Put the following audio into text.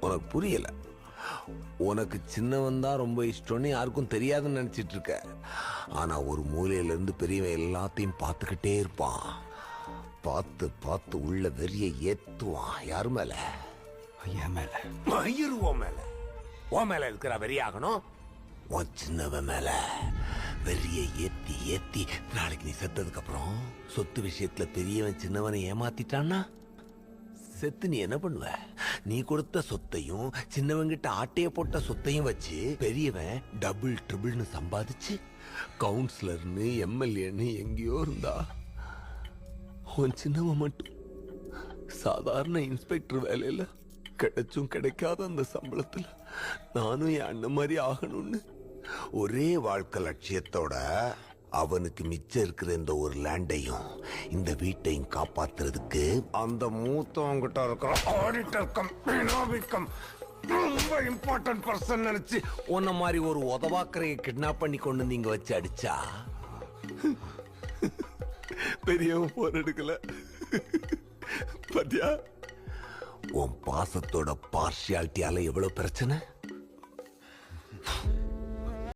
உனக்கு புரியல. உனக்கு சின்னவன் தான் ரொம்ப இஷ்டம்னு யாருக்கும் தெரியாதுன்னு நினைச்சிட்டு இருக்க. ஆனா ஒரு மூலையில இருந்து பெரியவன் எல்லாத்தையும் பார்த்துக்கிட்டே இருப்பான். பார்த்து பார்த்து உள்ள வெறிய ஏத்துவான். யாரு மேல? என் மேல. மயிருவோம் மேல. உன் மேல இருக்கிற வெறியாகணும். உன் சின்னவன் மேல வெறிய ஏத்தி ஏத்தி நாளைக்கு நீ செத்ததுக்கு அப்புறம் சொத்து விஷயத்துல பெரியவன் சின்னவனை ஏமாத்திட்டான்னா செத்து நீ என்ன பண்ணுவ? நீ கொடுத்த சொத்தையும் சின்னவங்கிட்ட ஆட்டைய போட்ட சொத்தையும் வச்சு பெரியவன் டபுள் ட்ரிபிள்னு சம்பாதிச்சு கவுன்சிலர்னு எம்எல்ஏன்னு எங்கேயோ இருந்தா உன் சின்னவன் மட்டும் சாதாரண இன்ஸ்பெக்டர் வேலையில கிடைச்சும் கிடைக்காத அந்த சம்பளத்துல நானும் என் அண்ணன் மாதிரி ஆகணும்னு ஒரே வாழ்க்கை லட்சியத்தோட அவனுக்கு மிச்சம் இருக்கிற இந்த ஒரு லேண்டையும் இந்த வீட்டையும் காப்பாத்துறதுக்கு அந்த மூத்தவங்கிட்ட இருக்கிற ஆடிட்டர் கம் ரொம்ப இம்பார்ட்டன்ட் பர்சன் நினைச்சு உன்ன மாதிரி ஒரு உதவாக்கரையை கிட்னாப் பண்ணி கொண்டு நீங்க வச்சு அடிச்சா பெரியவன் போர் எடுக்கல. பாத்தியா உன் பாசத்தோட பார்ஷியாலிட்டியால எவ்வளவு பிரச்சனை?